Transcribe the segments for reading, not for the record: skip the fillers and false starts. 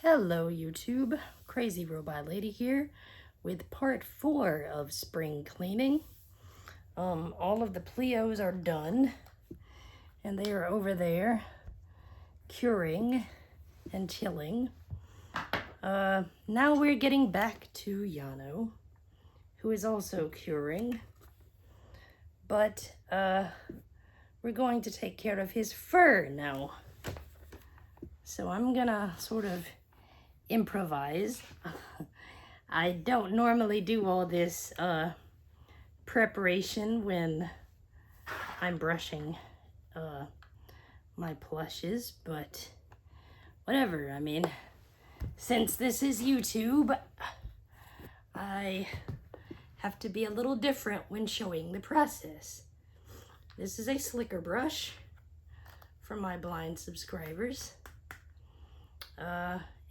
Hello YouTube, Crazy Robot Lady here with part 4 of spring cleaning. All of the Pleos are done and they are over there curing and chilling. Now we're getting back to Yano, who is also curing, but we're going to take care of his fur now. So I'm gonna sort of improvise. I don't normally do all this preparation when I'm brushing my plushes, but whatever. I mean, since this is YouTube, I have to be a little different when showing the process. This is a slicker brush for my blind subscribers.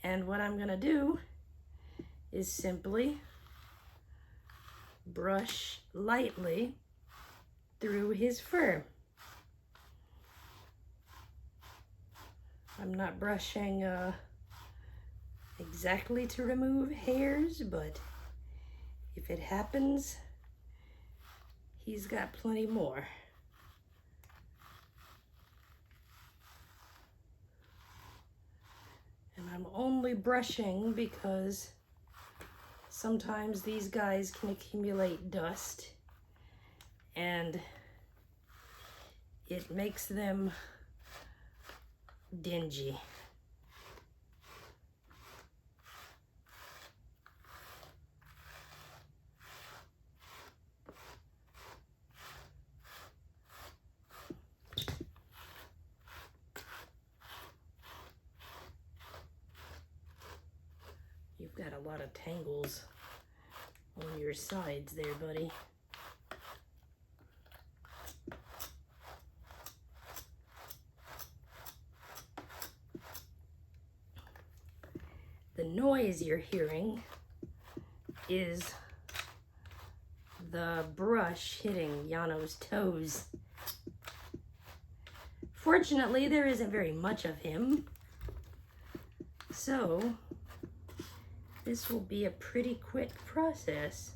And what I'm gonna do is simply brush lightly through his fur. I'm not brushing exactly to remove hairs, but if it happens, he's got plenty more. And I'm only brushing because sometimes these guys can accumulate dust and it makes them dingy. You've got a lot of tangles on your sides there, buddy. The noise you're hearing is the brush hitting Yano's toes. Fortunately, there isn't very much of him, so this will be a pretty quick process.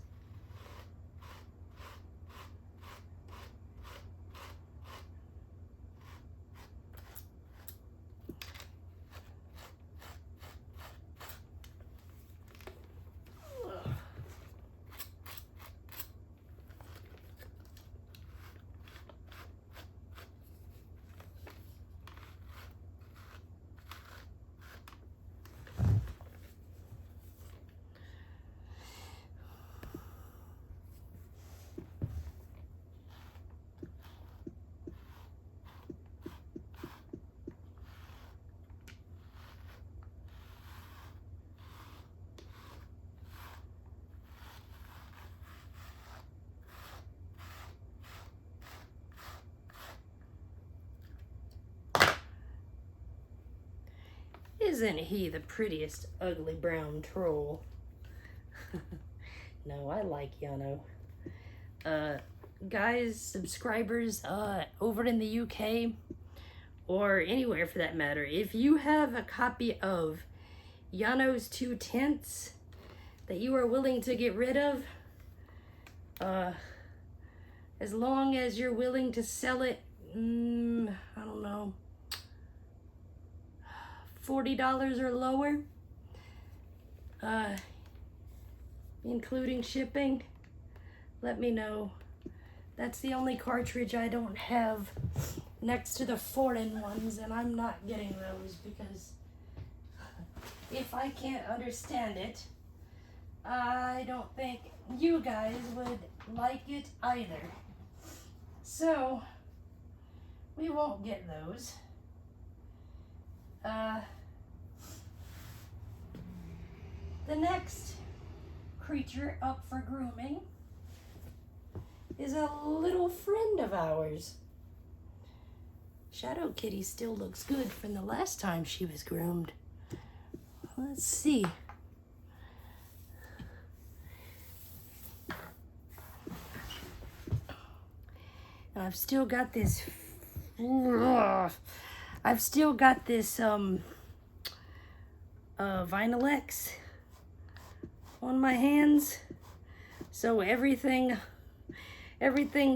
Isn't he the prettiest ugly brown troll? No, I like Yano. Guys, subscribers over in the UK or anywhere for that matter, if you have a copy of Yano's 2 Tints that you are willing to get rid of, as long as you're willing to sell it, I don't know, $40 or lower, including shipping, let me know. That's the only cartridge I don't have next to the foreign ones, and I'm not getting those because if I can't understand it, I don't think you guys would like it either. So we won't get those. The next creature up for grooming is a little friend of ours. Shadow Kitty still looks good from the last time she was groomed. Let's see. And I've still got this Vinyl X on my hands. So everything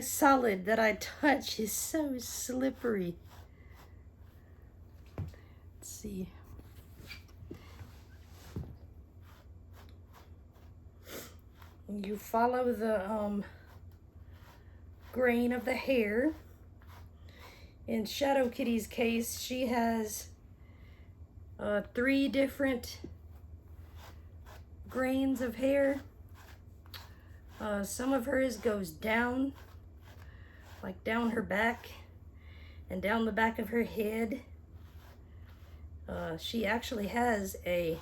solid that I touch is so slippery. Let's see. You follow the grain of the hair. In Shadow Kitty's case, she has 3 different grains of hair. Some of hers goes down, like down her back and down the back of her head. She actually has a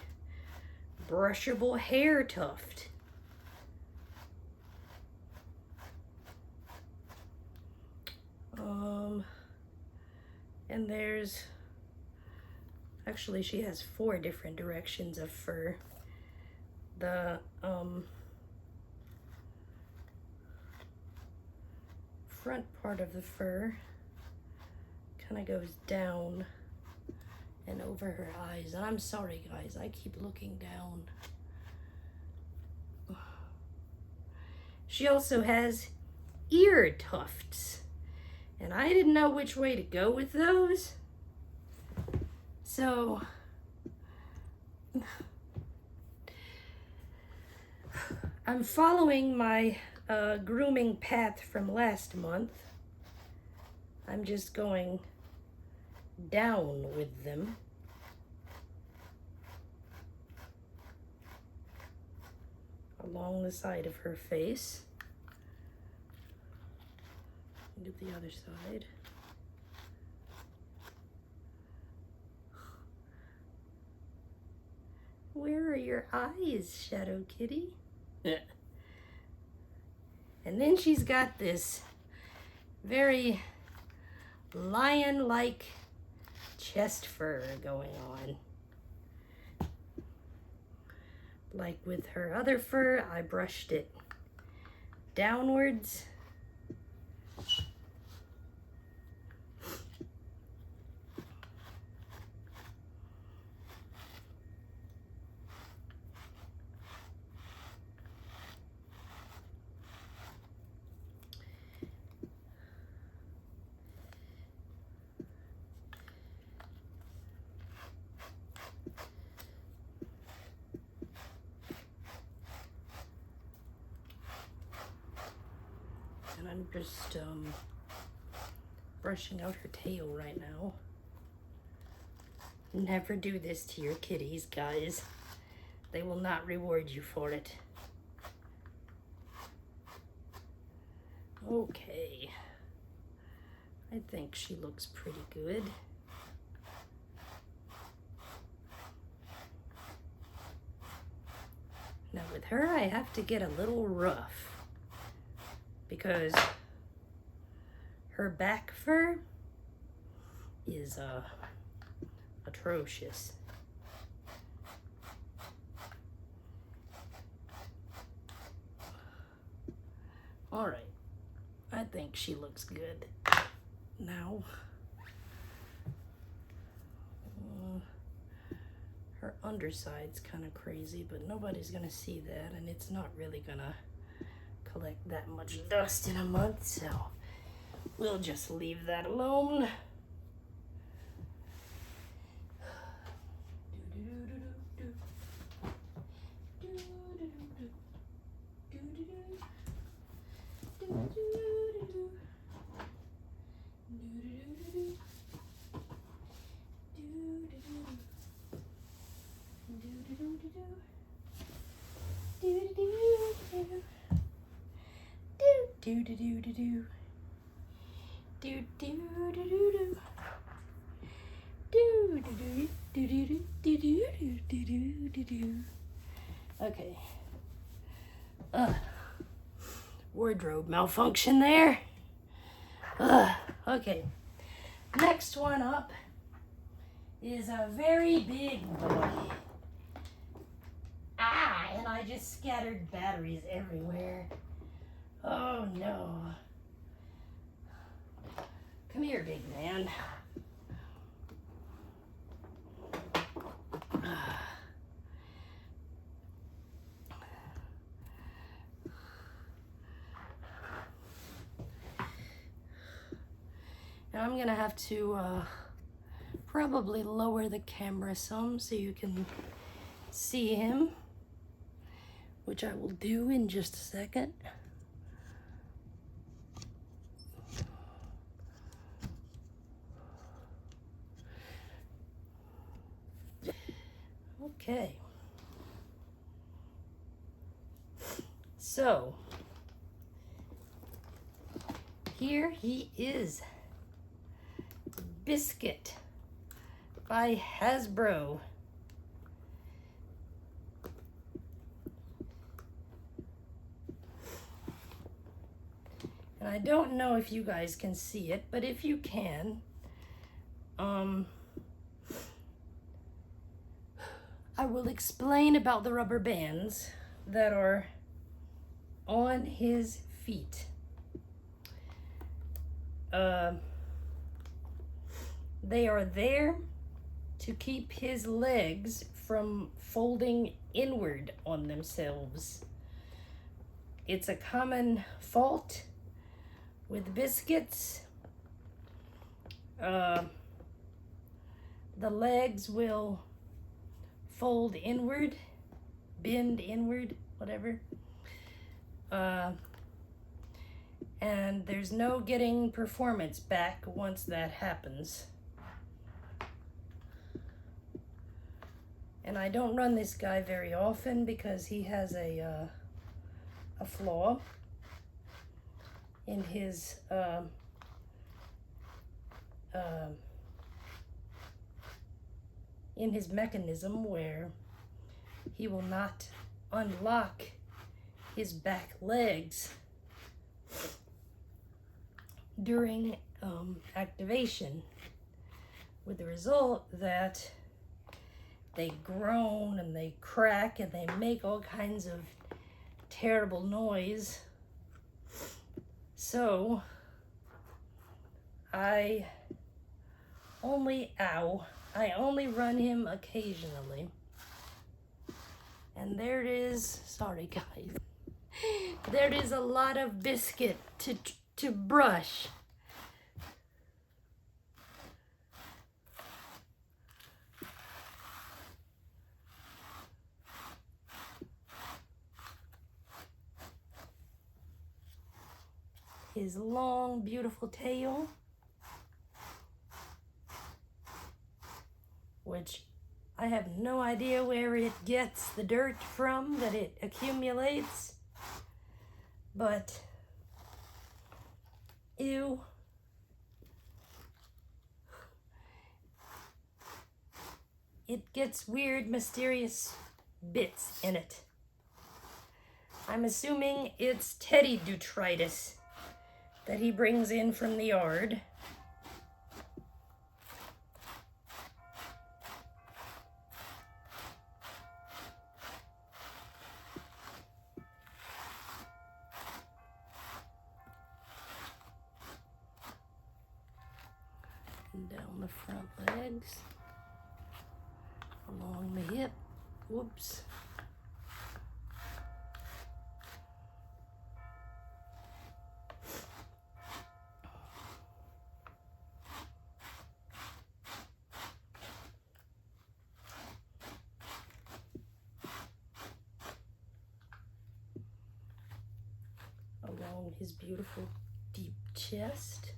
brushable hair tuft. And there's, actually she has 4 different directions of fur. The front part of the fur kind of goes down and over her eyes. And I'm sorry guys, I keep looking down. She also has ear tufts. And I didn't know which way to go with those. So I'm following my grooming path from last month. I'm just going down with them. Along the side of her face. Do the other side. Where are your eyes, Shadow Kitty? Yeah. And then she's got this very lion-like chest fur going on. Like with her other fur, I brushed it downwards. And I'm just brushing out her tail right now. Never do this to your kitties, guys. They will not reward you for it. Okay. I think she looks pretty good. Now with her, I have to get a little rough because her back fur is atrocious. All right, I think she looks good now. Her underside's kind of crazy, but nobody's gonna see that, and it's not really gonna collect that much dust in a month, so we'll just leave that alone. Do do do do do do do do do do do do do do do do do do do. Okay. Wardrobe malfunction there. Okay. Next one up is a very big boy. Ah, and I just scattered batteries everywhere. Oh no. Come here, big man. Now I'm gonna have to probably lower the camera some so you can see him, which I will do in just a second. Okay. So, here he is. Biscuit by Hasbro. And I don't know if you guys can see it, but if you can, I will explain about the rubber bands that are on his feet. They are there to keep his legs from folding inward on themselves. It's a common fault with biscuits. The legs will fold inward, bend inward, whatever. And there's no getting performance back once that happens. And I don't run this guy very often because he has a flaw in his mechanism where he will not unlock his back legs during activation, with the result that they groan and they crack and they make all kinds of terrible noise. So I only run him occasionally. And there it is. Sorry guys. There is a lot of biscuit to brush. His long, beautiful tail, which I have no idea where it gets the dirt from that it accumulates, but ew. It gets weird, mysterious bits in it. I'm assuming it's teddy detritus that he brings in from the yard. And down the front legs, along the hip. Whoops. Along his beautiful deep chest.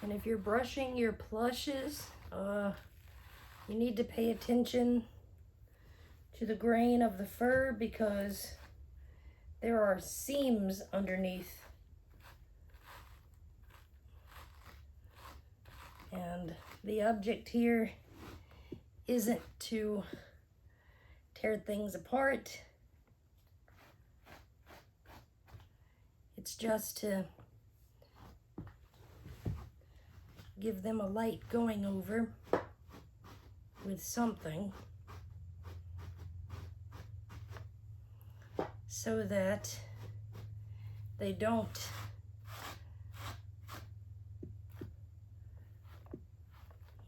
And if you're brushing your plushes, you need to pay attention to the grain of the fur because there are seams underneath. And the object here isn't to tear things apart. It's just to give them a light going over with something so that they don't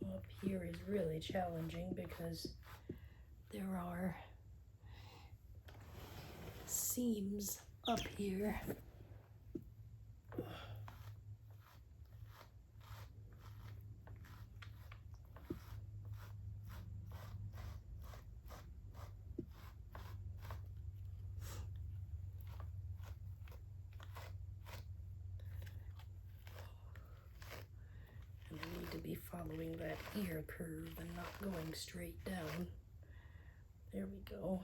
up here is really challenging because there are seams up here. following that ear curve and not going straight down. There we go.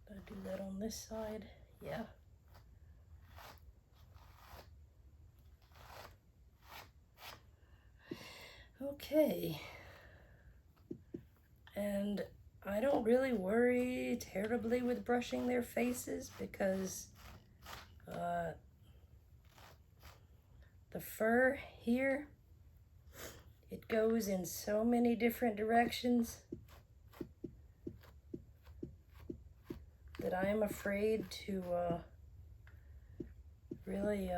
Did I do that on this side? Yeah. Okay. And I don't really worry terribly with brushing their faces because the fur here, it goes in so many different directions that I am afraid to really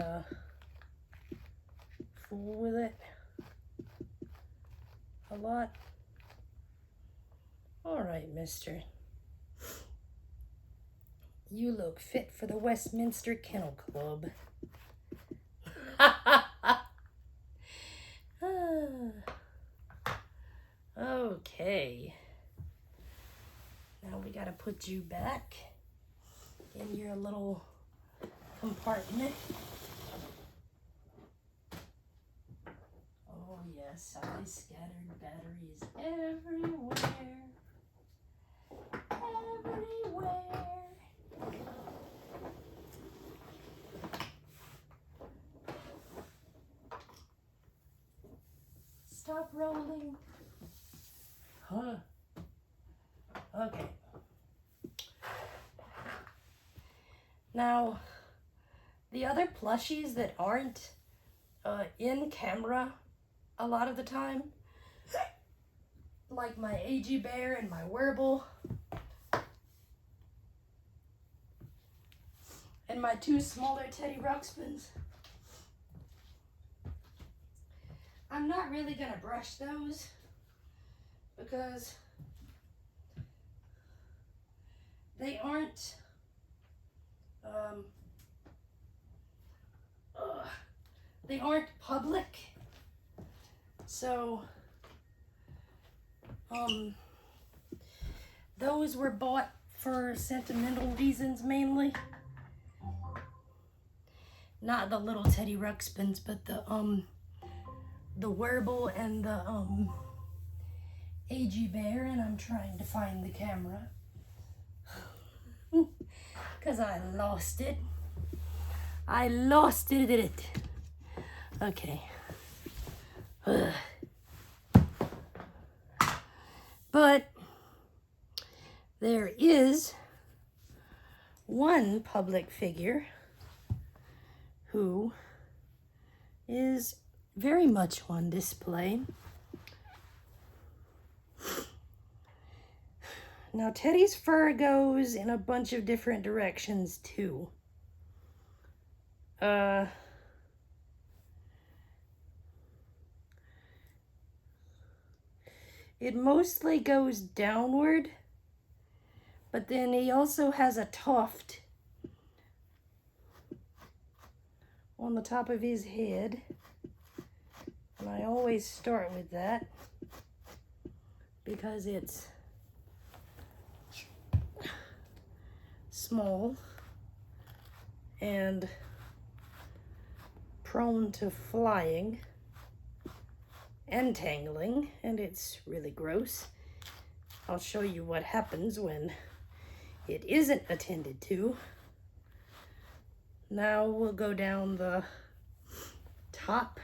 fool with it a lot. All right, mister. You look fit for the Westminster Kennel Club. Okay. Now we gotta put you back in your little compartment. Oh yes, I scattered batteries everywhere. Everywhere. Stop rolling. Huh. Okay. Now, the other plushies that aren't in camera a lot of the time, like my AG Bear and my Werble, and my two smaller Teddy Ruxpins, I'm not really gonna brush those because they aren't public. So those were bought for sentimental reasons mainly. Not the little Teddy Ruxpins, but the Werble and the AG Bear, and I'm trying to find the camera because I lost it. I lost it. Okay. Ugh. But there is one public figure who is very much on display. Now, Teddy's fur goes in a bunch of different directions too. It mostly goes downward, but then he also has a tuft on the top of his head. And I always start with that because it's small and prone to flying and tangling, and it's really gross. I'll show you what happens when it isn't attended to. Now we'll go down the top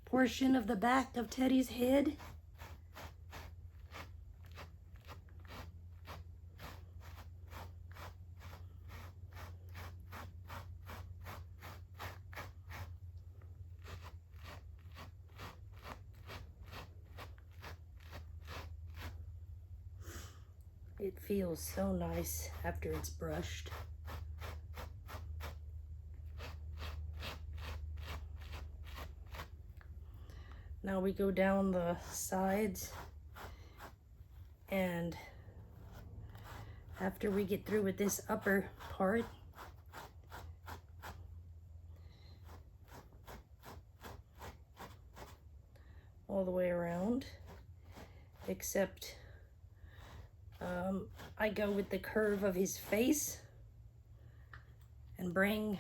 portion of the back of Teddy's head. It feels so nice after it's brushed. Now we go down the sides, and after we get through with this upper part, all the way around, except I go with the curve of his face and bring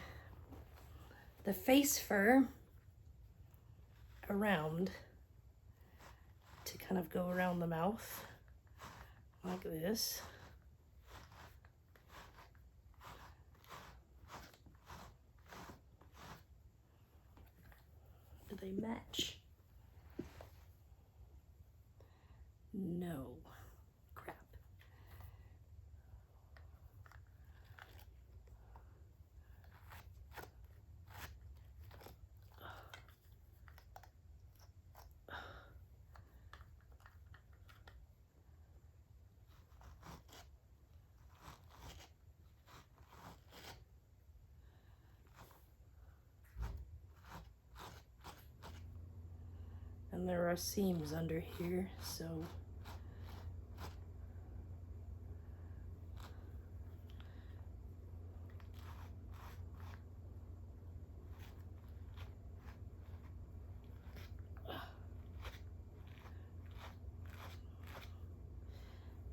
the face fur around to kind of go around the mouth like this. Do they match? No. Crap. And there are seams under here, so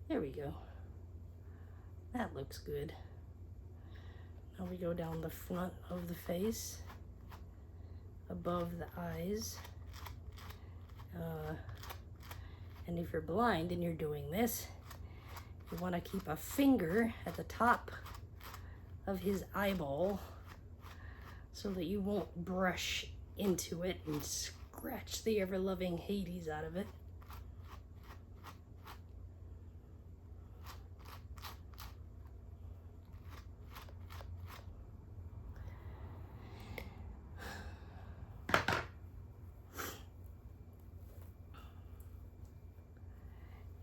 there we go. That looks good. Now we go down the front of the face, above the eyes. And if you're blind and you're doing this, you want to keep a finger at the top of his eyeball so that you won't brush into it and scratch the ever-loving Hades out of it.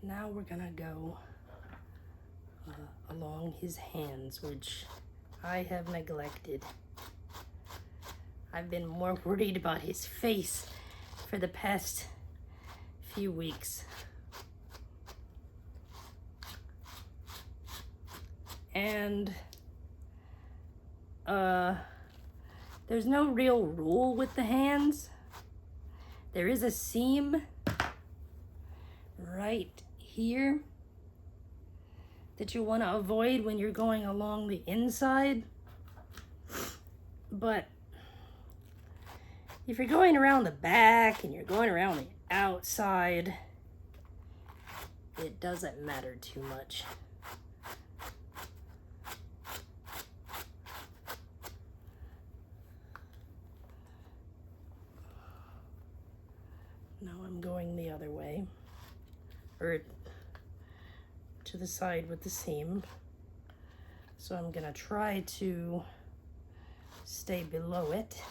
Now we're gonna go along his hands, which I have neglected. I've been more worried about his face for the past few weeks. And there's no real rule with the hands. There is a seam right here that you want to avoid when you're going along the inside. But if you're going around the back and you're going around the outside, it doesn't matter too much. Now I'm going the other way, or to the side with the seam. So I'm gonna try to stay below it.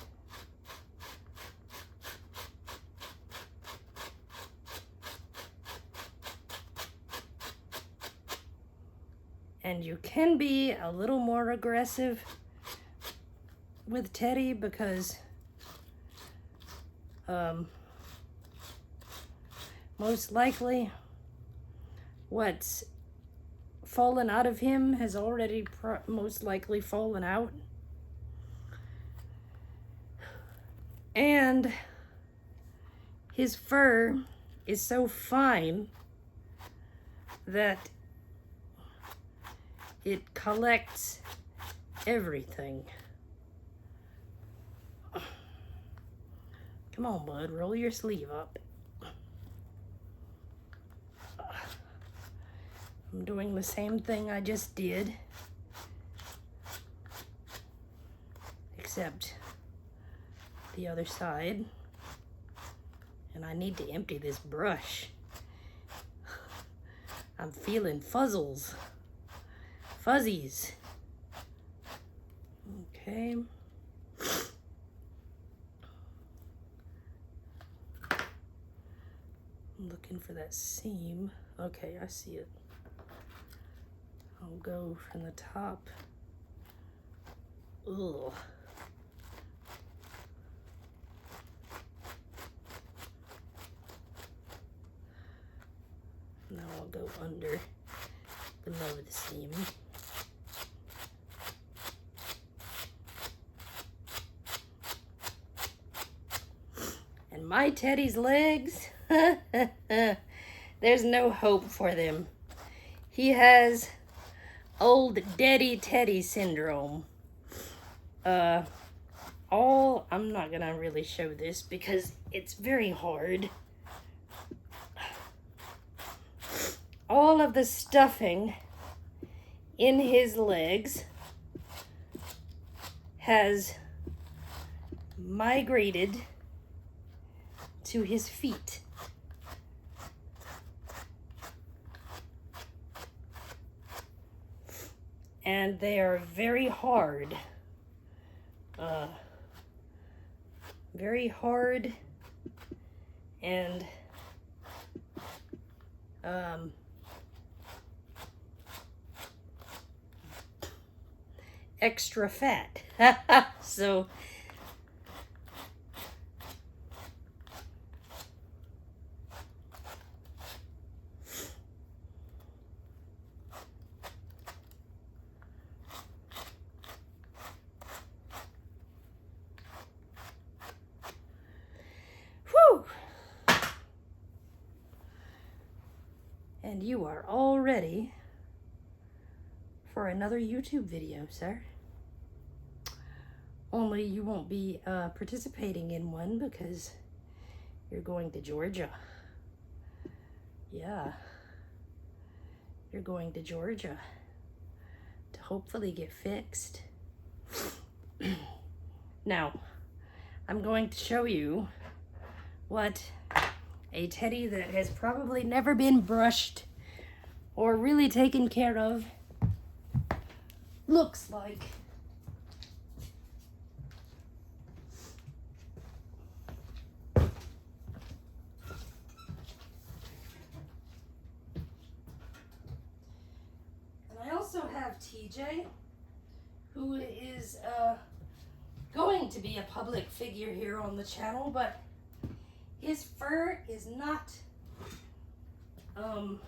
And you can be a little more aggressive with Teddy because most likely what's fallen out of him has already most likely fallen out. And his fur is so fine that it collects everything. Come on, bud, roll your sleeve up. I'm doing the same thing I just did, except the other side. And I need to empty this brush. I'm feeling fuzzies. Okay. I'm looking for that seam. Okay, I see it. I'll go from the top. Ugh. Now I'll go under, below the seam. And my Teddy's legs, there's no hope for them. He has old Daddy Teddy syndrome. I'm not gonna really show this because it's very hard. All of the stuffing in his legs has migrated to his feet. And they are very hard. Very hard and extra fat. So whew. And you are all ready for another YouTube video, sir. Only you won't be participating in one because you're going to Georgia. Yeah. You're going to Georgia to hopefully get fixed. Now, I'm going to show you what a teddy that has probably never been brushed or really taken care of looks like. I also have TJ, who is going to be a public figure here on the channel, but his fur is not of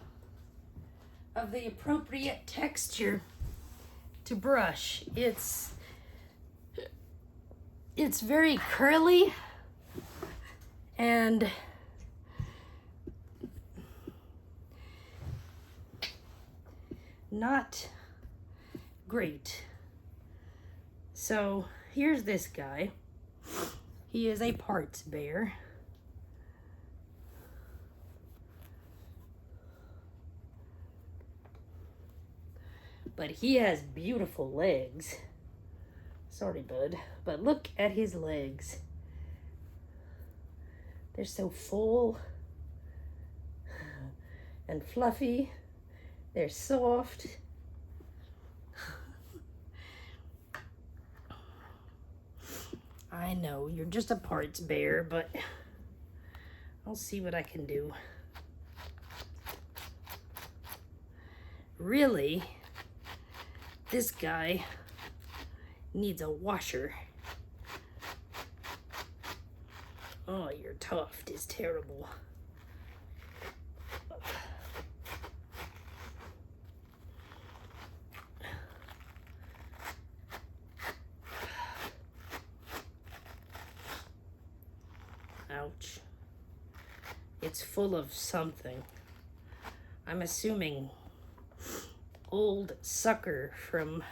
the appropriate texture to brush. It's very curly and not great. So here's this guy. He is a parts bear. But he has beautiful legs. Sorry, bud. But look at his legs. They're so full and fluffy. They're soft. I know, you're just a parts bear, but I'll see what I can do. Really, this guy needs a washer. Oh, your tuft is terrible. Ouch. It's full of something. I'm assuming old sucker from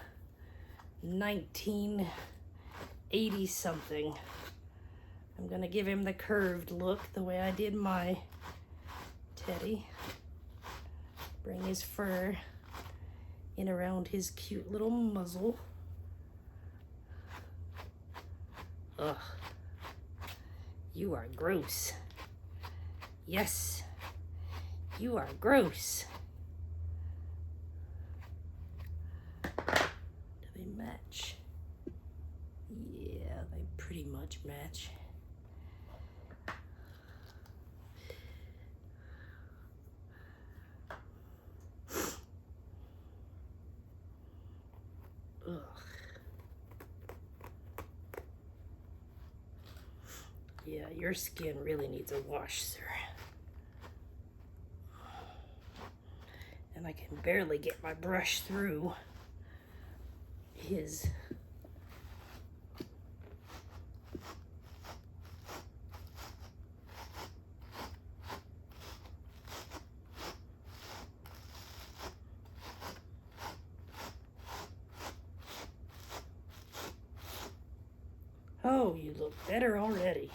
1980 something. I'm gonna give him the curved look the way I did my teddy. Bring his fur in around his cute little muzzle. Ugh. You are gross. Yes, you are gross. Do they match? Yeah, they pretty much match. Ugh. Yeah, your skin really needs a wash, sir. And I can barely get my brush through his oh, look better already.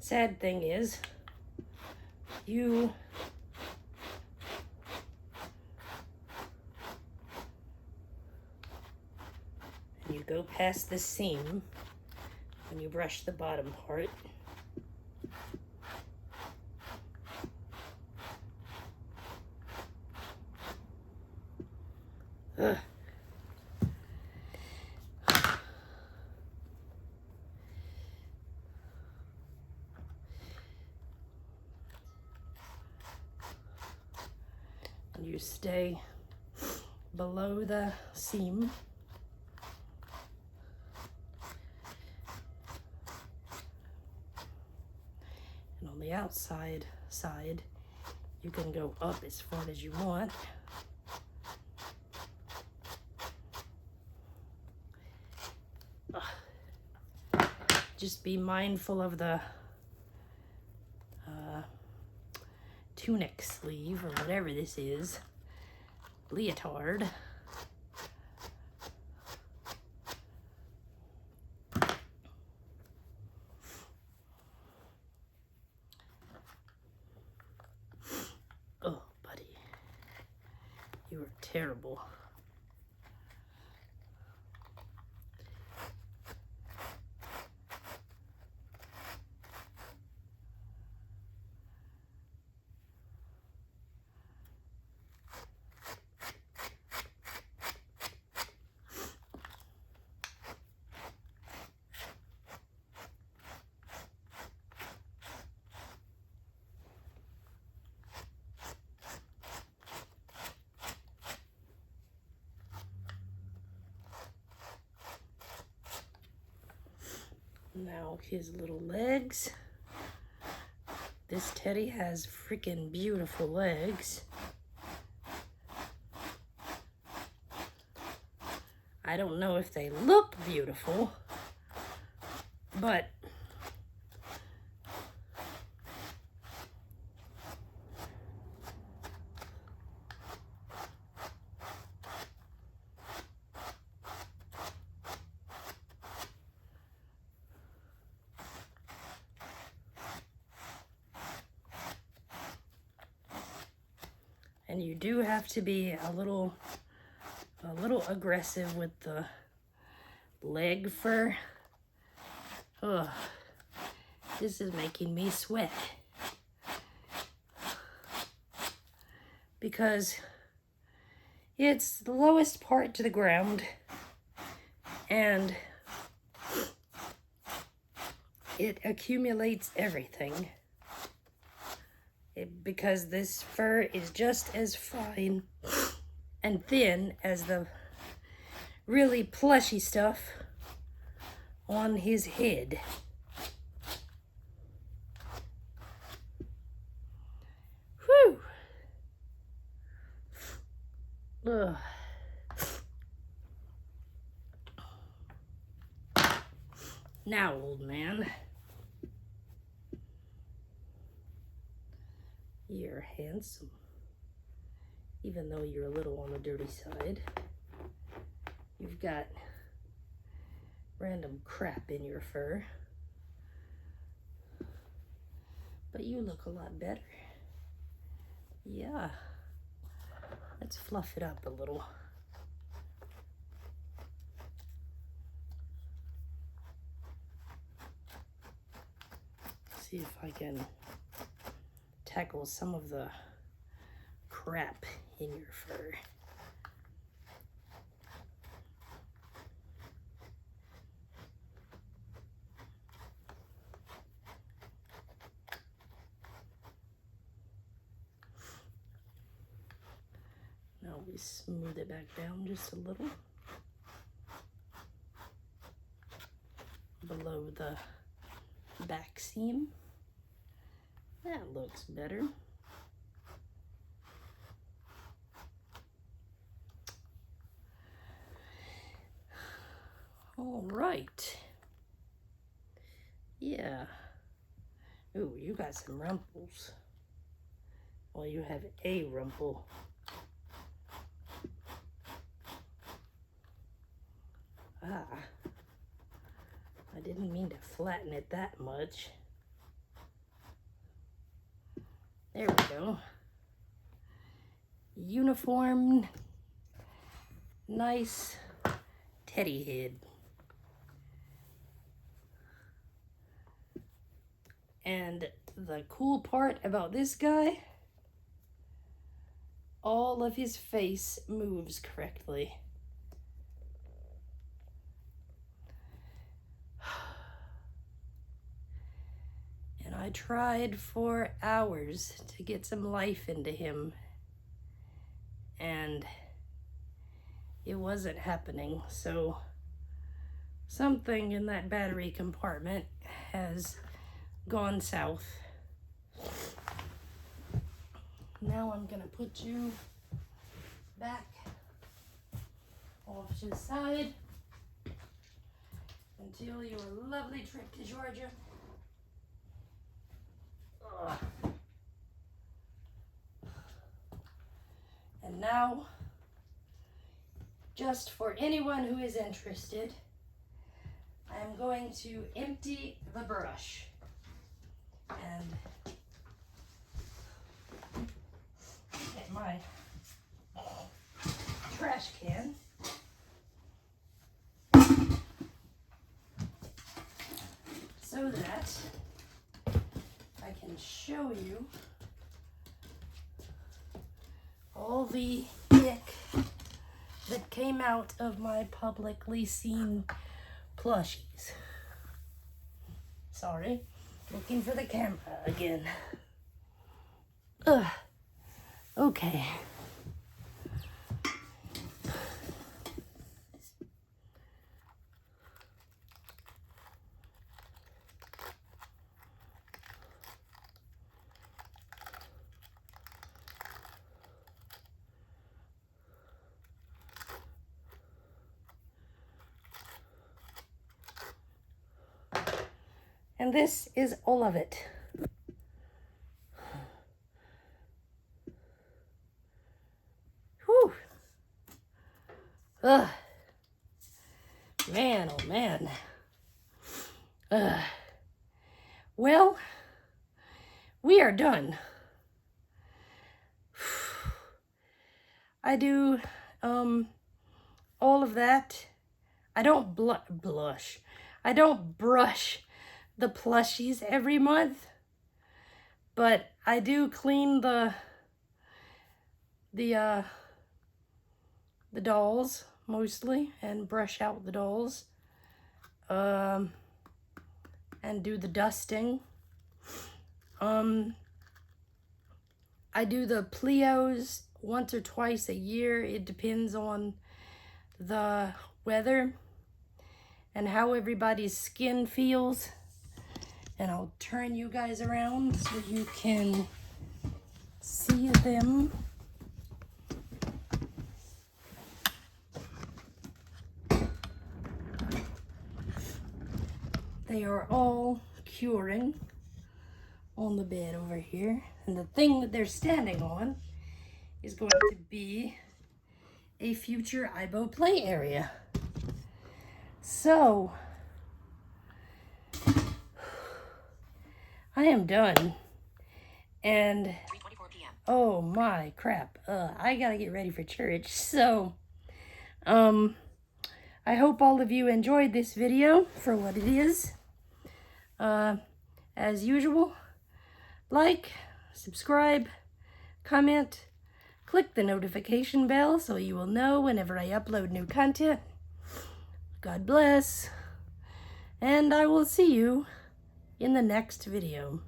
Sad thing is, you go past the seam when you brush the bottom part. Ugh. And you stay below the seam. And on the outside side, you can go up as far as you want. Just be mindful of the tunic sleeve or whatever this is, leotard. Oh, buddy, you are terrible. Now his little legs. This teddy has freaking beautiful legs. I don't know if they look beautiful, but and you do have to be a little aggressive with the leg fur. Ugh, this is making me sweat. Because it's the lowest part to the ground, and it accumulates everything. Because this fur is just as fine and thin as the really plushy stuff on his head. Whew. Ugh. Now, old man, you're handsome, even though you're a little on the dirty side. You've got random crap in your fur, but you look a lot better. Yeah, let's fluff it up a little. See if I can tackle some of the crap in your fur. Now we smooth it back down just a little below the back seam. That looks better. All right. Yeah. Ooh, you got some rumples. Well, you have a rumple. Ah, I didn't mean to flatten it that much. There we go. Uniform, nice teddy head. And the cool part about this guy, all of his face moves correctly. And I tried for hours to get some life into him, and it wasn't happening. So something in that battery compartment has gone south. Now I'm gonna put you back off to the side until your lovely trip to Georgia. Ugh. And now, just for anyone who is interested, I'm going to empty the brush and get my trash can. So that I can show you all the ick that came out of my publicly seen plushies. Sorry, looking for the camera again. Ugh. Okay. And this is all of it. Whew. Ugh. Man, oh man. Well, we are done. I do all of that. I don't blush. I don't brush the plushies every month, but I do clean the dolls mostly and brush out the dolls, and do the dusting. I do the Pleos once or twice a year. It depends on the weather and how everybody's skin feels. And I'll turn you guys around so you can see them. They are all curing on the bed over here. And the thing that they're standing on is going to be a future Ibo play area. So, I am done. And 3:24 p.m. oh my crap. I gotta get ready for church. So, I hope all of you enjoyed this video for what it is. As usual, like, subscribe, comment, click the notification bell so you will know whenever I upload new content. God bless, and I will see you in the next video.